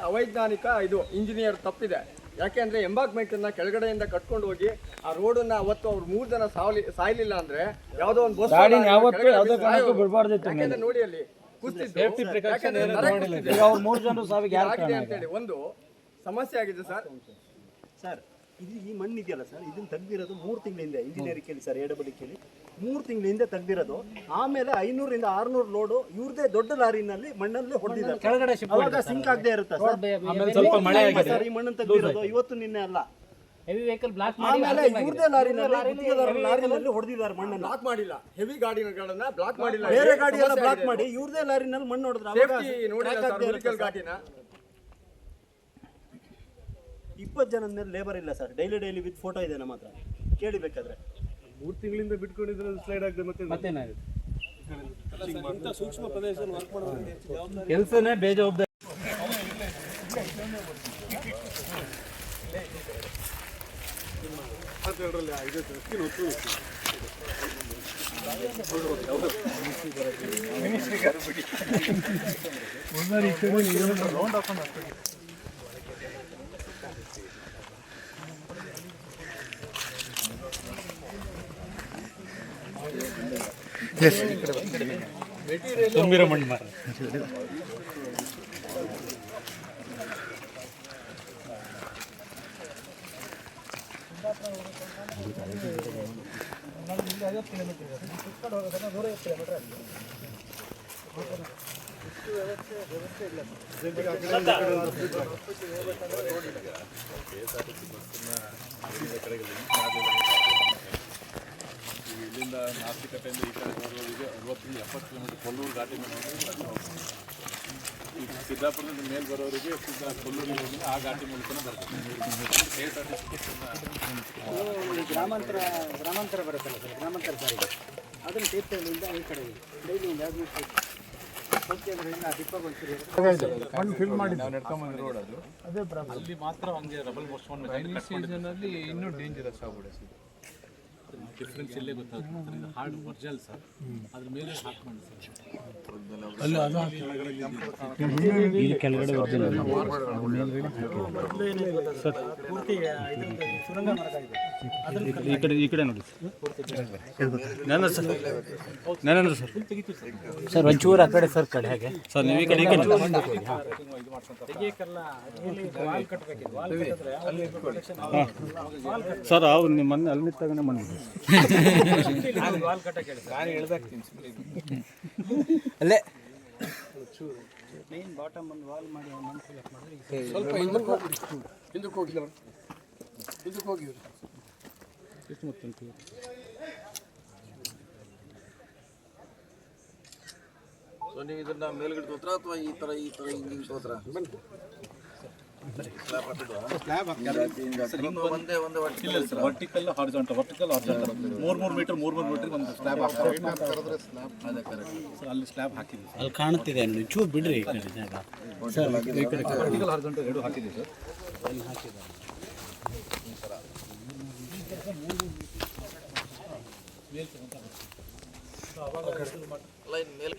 ಅವೈಜ್ಞಾನಿಕ ಇದು ಇಂಜಿನಿಯರ್ ತಪ್ಪಿದೆ. ಯಾಕೆಂದ್ರೆ ಎಂಬಾಕ್ಮೆಂಟನ್ನು ಕೆಳಗಡೆಯಿಂದ ಕಟ್ಕೊಂಡು ಹೋಗಿ ಆ ರೋಡನ್ನು ಅವತ್ತು ಅವ್ರು 3 ಜನ ಸಾಯ್ಲಿಲ್ಲ ಅಂದ್ರೆ ಯಾವುದೋ ಒಂದು ಬಸ್ ಯಾಕೆಂದ್ರೆ ನೋಡಿ ಅಲ್ಲಿ ಅಂತೇಳಿ ಒಂದು ಸಮಸ್ಯೆ ಆಗಿದೆ ಸರ್. ಇದು ಈ ಮಣ್ಣು ಇದೆಯಲ್ಲ ಸರ್, ಇದನ್ನ ತೆಗ್ದಿರೋದು 3 ತಿಂಗಳ ಹಿಂದೆ. ಇಂಜಿನಿಯರಿಂಗ್ ಕೇಳಿ ಸರ್, AWD ಕೇಳಿ 3 ತಿಂಗಳ ಹಿಂದೆ ತೆಗ್ದಿರೋದು. ಆಮೇಲೆ 500 ರಿಂದ 600 ಲೋಡು ಇವ್ರದೇ ದೊಡ್ಡ ಲಾರಿನಲ್ಲಿ ಮಣ್ಣಲ್ಲಿ ಹೊಡೆದಿದ್ದಾರೆ. ಅವಾಗ ಸಿಂಕ್ ಆಗದೆ ಇರುತ್ತೆ ಸರ್. ಈ ಮಣ್ಣನ್ನು ತೆಗ್ದಿರೋದು ಇವತ್ತು ನಿನ್ನೆ ಅಲ್ಲ. ಹೆವಿ ವೆಹಿಕಲ್ ಬ್ಲಾಕ್ ಮಾಡಿ ಆಮೇಲೆ ಇವ್ರದೇ ಲಾರಿನಲ್ಲಿ ಹೊಡೆದಿದ್ದಾರೆ. ಮಣ್ಣನ್ನು ಬ್ಲಾಕ್ ಮಾಡಿಲ್ಲ, ಹೆವಿ ಗಾಡಿಗಳನ್ನ ಬ್ಲಾಕ್ ಮಾಡಿಲ್ಲ, ಬೇರೆ ಗಾಡಿ ಎಲ್ಲ ಬ್ಲಾಕ್ ಮಾಡಿ ಇವ್ರದೇ ಲಾರಿನಲ್ಲಿ ಮಣ್ಣು ಹೊಡೆದ್ರು. 20 ಜನದ ಮೇಲೆ ಲೇಬರ್ ಇಲ್ಲ ಸರ್. ಡೈಲಿ ವಿತ್ ಫೋಟೋ ಇದೆ ನಮ್ಮ ಹತ್ರ, ಕೇಳಿ ಬೇಕಾದ್ರೆ. 3 ತಿಂಗಳಿಂದ ಬಿಟ್ಕೊಂಡಿದ್ರೆ ಸ್ಲೈಡ್ ಆಗದೆ ಮತ್ತೇನಾಗುತ್ತೆ? ಸೂಕ್ಷ್ಮ ಪ್ರದೇಶದಲ್ಲಿ ವರ್ಕ್ ಮಾಡೋದು ಕೆಲಸನೇ ಬೇಜವಾಬ್ದಾರಿ. ತುಂಬಿರೋ ಮಣ್ಣು ಮಾರ ಇಲ್ಲಿಂದ ನಾಸಿಕಟ್ಟೆಯಿಂದ ಈ ಕಡೆ ಬರೋರಿಗೆ 60-70 ಕಿಲೋಮೀಟರ್ ಕೊಲ್ಲೂರು ಘಾಟಿ ಮೇಲೆ ಈಗ ಸಿದ್ದಾಪುರದಿಂದ ಮೇಲೆ ಬರೋರಿಗೆ ಕೊಲ್ಲೂರಿನಿಂದ ಆ ಘಾಟಿ ಮೂಲಕ ಬರ್ತಾರೆ. ಗ್ರಾಮಾಂತರ ಬರುತ್ತಲ್ಲ ಸರ್, ಗ್ರಾಮಾಂತರ ಸಾರಿಗೆ ಅದನ್ನು ತೀರ್ಥಹಳ್ಳಿಯಿಂದ ಈ ಕಡೆ ಡೈಲಿ ಒಂದು 2 ಮಣ್ಣು ಫಿಲ್ ಮಾಡಿ ನಾವು ನಡ್ಕೊಂಬಂದು ರೋಡ್ ಅದು ಅಲ್ಲಿ ಮಾತ್ರ ಹಂಗೆ ರಬಲ್ ಮೋಸ್ಟ್ಕೊಂಡು ಸೀಸನಲ್ಲಿ ಇನ್ನೂ ಡೇಂಜರಸ್ ಆಗ್ಬಿಡುತ್ತೆ. ಡಿಫ್ರೆನ್ಸ್ ಇಲ್ಲೇ ಗೊತ್ತಾಗುತ್ತೆ. ಇದು ಹಾರ್ಡ್ ಒರಿಜಿನಲ್ ಸರ್, ಅದ್ರ ಮೇಲೆ ಹಾಕೊಂಡು ಕೆಳಗಡೆ ಈ ಕಡೆ ನೋಡಿ ಸರ್, ಒಂಚೂರು ಆ ಕಡೆ ಸರ್ ಕಡೆ ಹಾಗೆ ಸರ್. ನೀವು ಈ ಕಡೆ ಸರ್ ಅವ್ರು ನಿಮ್ಮ ಮೊನ್ನೆ ಅಲ್ಲಿ ತಗೊಂಡೆ ಮಣ್ಣು ಅಲ್ಲೇ ಮೇನ್ ಬಾಟಮ್ ಒಂದು ವಾಲ್ ಮಾಡಿ ಸ್ವಲ್ಪ ಹಿಂದಕ್ಕೆ ಹೋಗಿ ಸೊ ನೀವು ಇದನ್ನ ಮೇಲ್ಗಡೆ ತೋತ್ರ ಅಥವಾ ಈ ತರ ಹಿಂಗೆ ತೋತ್ರ? ಒಂದೇ ವರ್ಟಿಕಲ್ ಹಾರಿಜಾಂಟಲ್ 3 ಮೀಟರ್ ಒಂದು ಸ್ಲ್ಯಾಬ್ ಹಾಕ್ತಾರೆ. ಅಲ್ಲಿ ಸ್ಲ್ಯಾಬ್ ಹಾಕಿದ್ವಿ, ಅಲ್ಲಿ ಕಾಣುತ್ತಿದೆ ಚೂರು ಬಿಡ್ರಿ ಈ ಕಡೆ ಜಾಗ ಸರ್. ವರ್ಟಿಕಲ್ ಹಾರಿಜಾಂಟಲ್ 2 ಹಾಕಿದ್ವಿ ಸರ್. ಅಲ್ಲಿ ಹಾಕಿದ್ದಾರೆ ಲೈನ್ ಮೇಲೆ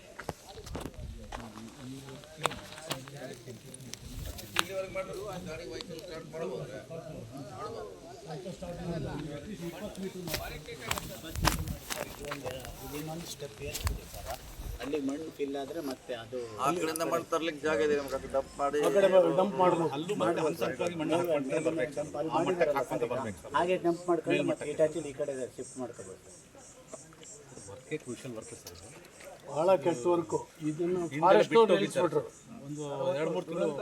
ಇಲ್ಲಿವರೆಗೆ ಮಾಡಿದ್ರು ಆ ಗಾಡಿ ವೆಹಿಕಲ್ ಸ್ಟಾರ್ಟ್ ಮಾಡಬಹುದು. ಇನ್ನೊಂದು ಸ್ಟೆಪ್ ಏರ್ತಿದೆ ಸರ್, ಅಲ್ಲಿ ಮಣ್ಣು ಫಿಲ್ ಆದರೆ ಮತ್ತೆ ಅದು ಆ ಕಡೆಯಿಂದ ಮಣ್ಣು ತರ್ಲಿಕ್ಕೆ ಜಾಗ ಇದೆ ನಮ್ಗೆ, ಅದು ಡಂಪ್ ಮಾಡಿ ಅಲ್ಲೂ ಮಾಡಿ ಒಂದು ಸ್ವಲ್ಪ ಮಣ್ಣು ಹಾಗೆ ಡಂಪ್ ಮಾಡ್ಕೊಂಡು ಮತ್ತೆ ಹಿಟಾಚಿ ಈ ಕಡೆ ಶಿಫ್ಟ್ ಮಾಡ್ಕೋಬೇಕು. ವರ್ಕೇ ಕ್ರೂಷಿಯಲ್ ವರ್ಕ್ ಸರ್, ಬಹಳ ಕೆಟ್ಟ ವರ್ಕು. ಇದನ್ನು ಫಾರೆಸ್ಟ್ ನಿಲ್ಲಿಸ್ಬಿಟ್ರು. ಒಂದು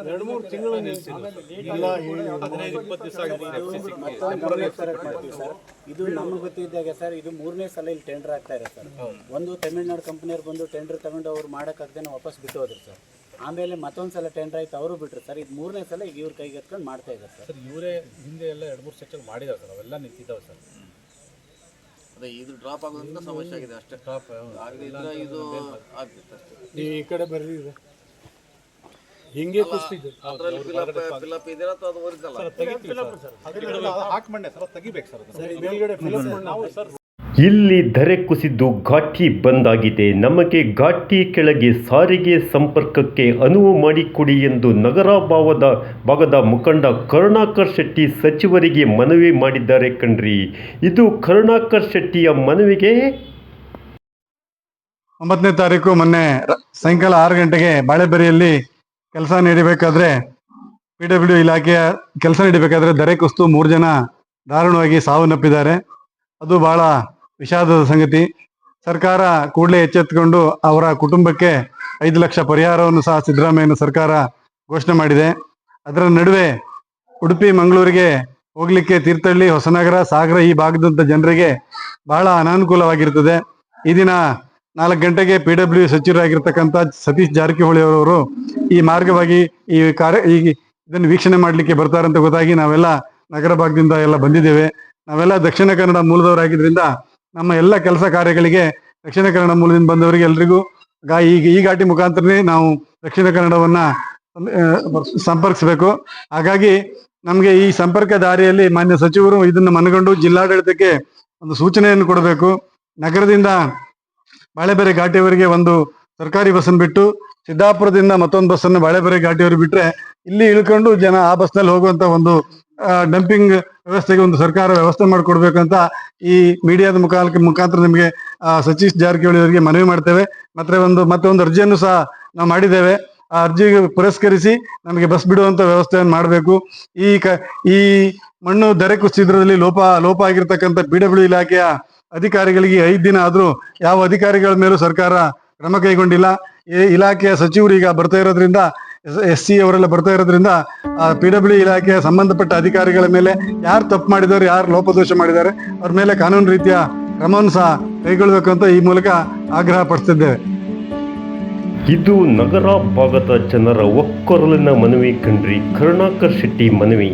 2-3 ತಿಂಗಳು ಇದು ನಮ್ಗೆ ಗೊತ್ತಿದ್ದಾಗ ಸರ್, ಇದು 3ನೇ ಸಲ ಇಲ್ಲಿ ಟೆಂಡರ್ ಆಗ್ತಾ ಇದೆ ಸರ್. ಒಂದು ತಮಿಳ್ನಾಡು ಕಂಪ್ನಿಯವ್ರು ಬಂದು ಟೆಂಡರ್ ತಗೊಂಡು ಅವ್ರು ಮಾಡೋಕ್ಕಾಗ್ದೇನೆ ವಾಪಸ್ ಬಿಟ್ಟು ಹೋದ್ರು ಸರ್. ಆಮೇಲೆ ಮತ್ತೊಂದು ಸಲ ಟೆಂಡರ್ ಆಯ್ತು, ಅವರು ಬಿಟ್ಟರು ಸರ್. ಇದು 3ನೇ ಸಲ ಈಗ ಇವ್ರ ಕೈಗೆ ಎತ್ಕೊಂಡು ಮಾಡ್ತಾ ಇದ್ದಾರೆ ಸರ್. ಇವರೇ ಹಿಂದೆ ಎಲ್ಲ 2-3 ಸೆಕ್ಷನ್ ಮಾಡಿದ್ದಾರೆ ಸರ್, ಅವೆಲ್ಲ ನಿಂತಿದ್ದಾವೆ ಸರ್. ಅದೇ ಇದು ಡ್ರಾಪ್ ಆಗೋದ್ರಿಂದ ಸಮಸ್ಯೆ ಆಗಿದೆ ಅಷ್ಟೇ. ಡ್ರಾಪ್ ಆಗಲಿಲ್ಲ ಇದು ಆಗ್ತಿತ್ತು ಅಷ್ಟೇ. ನೀವು ಈ ಕಡೆ ಬರ್ರಿ, ಹಿಂಗೆ ಕುಸ್ತಿದ್ದು ಅದರಲ್ಲಿ ಫಿಲಪ್ ಇದೆಯಲ್ಲ ಅಥವಾ ಅದು ಒರಿಜಿನಲ್? ಹಾಕಿ ಮಂಡೆ ಸರ್, ತೆಗಿಬೇಕು ಸರ್. ಮೇಲ್ಗಡೆ ಫಿಲಪ್ ನಾವು ಸರ್ ಇಲ್ಲಿ ಧರೆ ಕುಸಿದು ಘಾಟಿ ಬಂದಾಗಿದೆ. ನಮಗೆ ಘಾಟಿ ಕೆಳಗೆ ಸಾರಿಗೆ ಸಂಪರ್ಕಕ್ಕೆ ಅನುವು ಮಾಡಿಕೊಡಿ ಎಂದು ನಗರ ಭಾಗದ ಮುಖಂಡ ಕರುಣಾಕರ್ ಶೆಟ್ಟಿ ಸಚಿವರಿಗೆ ಮನವಿ ಮಾಡಿದ್ದಾರೆ ಕಣ್ರಿ. ಇದು ಕರುಣಾಕರ್ ಶೆಟ್ಟಿಯ ಮನವಿಗೆ 9ನೇ ತಾರೀಕು ಮೊನ್ನೆ ಸಾಯಂಕಾಲ 6 ಗಂಟೆಗೆ ಬಾಳೆಬೆರೆಯಲ್ಲಿ ಕೆಲಸ ನೀಡಬೇಕಾದ್ರೆ PW ಇಲಾಖೆಯ ಕೆಲಸ ನೀಡಬೇಕಾದ್ರೆ ಧರೆ ಕುಸಿದು 3 ಜನ ದಾರುಣವಾಗಿ ಸಾವನ್ನಪ್ಪಿದ್ದಾರೆ. ಅದು ಬಹಳ ವಿಷಾದದ ಸಂಗತಿ. ಸರ್ಕಾರ ಕೂಡಲೇ ಎಚ್ಚೆತ್ತುಕೊಂಡು ಅವರ ಕುಟುಂಬಕ್ಕೆ 5 ಲಕ್ಷ ಪರಿಹಾರವನ್ನು ಸಹ ಸಿದ್ದರಾಮಯ್ಯನ ಸರ್ಕಾರ ಘೋಷಣೆ ಮಾಡಿದೆ. ಅದರ ನಡುವೆ ಉಡುಪಿ ಮಂಗಳೂರಿಗೆ ಹೋಗ್ಲಿಕ್ಕೆ ತೀರ್ಥಹಳ್ಳಿ, ಹೊಸನಗರ, ಸಾಗರ ಈ ಭಾಗದಂತ ಜನರಿಗೆ ಬಹಳ ಅನಾನುಕೂಲವಾಗಿರ್ತದೆ. ಈ ದಿನ 4 ಗಂಟೆಗೆ PW ಸಚಿವರಾಗಿರ್ತಕ್ಕಂಥ ಸತೀಶ್ ಜಾರಕಿಹೊಳಿ ಅವರು ಈ ಮಾರ್ಗವಾಗಿ ಇದನ್ನು ವೀಕ್ಷಣೆ ಮಾಡಲಿಕ್ಕೆ ಬರ್ತಾರಂತ ಗೊತ್ತಾಗಿ ನಾವೆಲ್ಲ ನಗರ ಭಾಗದಿಂದ ಎಲ್ಲ ಬಂದಿದ್ದೇವೆ. ನಾವೆಲ್ಲ ದಕ್ಷಿಣ ಕನ್ನಡ ಮೂಲದವರಾಗಿದ್ದರಿಂದ ನಮ್ಮ ಎಲ್ಲ ಕೆಲಸ ಕಾರ್ಯಗಳಿಗೆ ದಕ್ಷಿಣ ಕನ್ನಡ ಮೂಲದಿಂದ ಬಂದವರಿಗೆ ಎಲ್ರಿಗೂ ಈ ಘಾಟಿ ಮುಖಾಂತರನೇ ನಾವು ದಕ್ಷಿಣ ಕನ್ನಡವನ್ನ ಸಂಪರ್ಕಿಸಬೇಕು. ಹಾಗಾಗಿ ನಮಗೆ ಈ ಸಂಪರ್ಕ ದಾರಿಯಲ್ಲಿ ಮಾನ್ಯ ಸಚಿವರು ಇದನ್ನು ಮನಗಂಡು ಜಿಲ್ಲಾಡಳಿತಕ್ಕೆ ಒಂದು ಸೂಚನೆಯನ್ನು ಕೊಡಬೇಕು. ನಗರದಿಂದ ಬಾಳೆಬೆರೆ ಘಾಟಿಯವರಿಗೆ ಒಂದು ಸರ್ಕಾರಿ ಬಸ್ಸನ್ನು ಬಿಟ್ಟು ಸಿದ್ದಾಪುರದಿಂದ ಮತ್ತೊಂದು ಬಸ್ಸನ್ನು ಬಾಳೆಬೆರೆ ಘಾಟಿಯವರು ಬಿಟ್ರೆ ಇಲ್ಲಿ ಇಳ್ಕೊಂಡು ಜನ ಆ ಬಸ್ನಲ್ಲಿ ಹೋಗುವಂತ ಒಂದು ಡಂಪಿಂಗ್ ವ್ಯವಸ್ಥೆಗೆ ಒಂದು ಸರ್ಕಾರ ವ್ಯವಸ್ಥೆ ಮಾಡಿಕೊಡ್ಬೇಕಂತ ಈ ಮೀಡಿಯಾದ ಮುಖಾಂತರ ನಿಮಗೆ ಸತೀಶ್ ಜಾರಕಿಹೊಳಿ ಅವರಿಗೆ ಮನವಿ ಮಾಡ್ತೇವೆ. ಮತ್ತೆ ಒಂದು ಅರ್ಜಿಯನ್ನು ಸಹ ನಾವು ಮಾಡಿದ್ದೇವೆ. ಆ ಅರ್ಜಿಗೆ ಪುರಸ್ಕರಿಸಿ ನಮಗೆ ಬಸ್ ಬಿಡುವಂತ ವ್ಯವಸ್ಥೆಯನ್ನು ಮಾಡಬೇಕು. ಈ ಮಣ್ಣು ಧರೆ ಕುಸಿದ್ರಲ್ಲಿ ಲೋಪ ಆಗಿರ್ತಕ್ಕಂಥ PW ಇಲಾಖೆಯ ಅಧಿಕಾರಿಗಳಿಗೆ 5 ದಿನ ಆದ್ರೂ ಯಾವ ಅಧಿಕಾರಿಗಳ ಮೇಲೂ ಸರ್ಕಾರ ಕ್ರಮ ಕೈಗೊಂಡಿಲ್ಲ. ಈ ಇಲಾಖೆಯ ಸಚಿವರು ಈಗ ಬರ್ತಾ ಇರೋದ್ರಿಂದ SC ಅವರೆಲ್ಲ ಬರ್ತಾ ಇರೋದ್ರಿಂದ PW ಇಲಾಖೆಯ ಸಂಬಂಧಪಟ್ಟ ಅಧಿಕಾರಿಗಳ ಮೇಲೆ ಯಾರು ತಪ್ಪು ಮಾಡಿದ್ದಾರೆ, ಯಾರು ಲೋಪದೋಷ ಮಾಡಿದ್ದಾರೆ ಅವ್ರ ಮೇಲೆ ಕಾನೂನು ರೀತಿಯ ಕ್ರಮವನ್ನು ಸಹ ಕೈಗೊಳ್ಳಬೇಕು ಅಂತ ಈ ಮೂಲಕ ಆಗ್ರಹ ಪಡಿಸ್ತಿದ್ದೇವೆ. ಇದು ನಗರ ಭಾಗದ ಜನರ ಒಕ್ಕೊರಲಿನ ಮನವಿ ಕಣ್ರಿ. ಕರುಣಾಕರ್ ಶೆಟ್ಟಿ ಮನವಿ.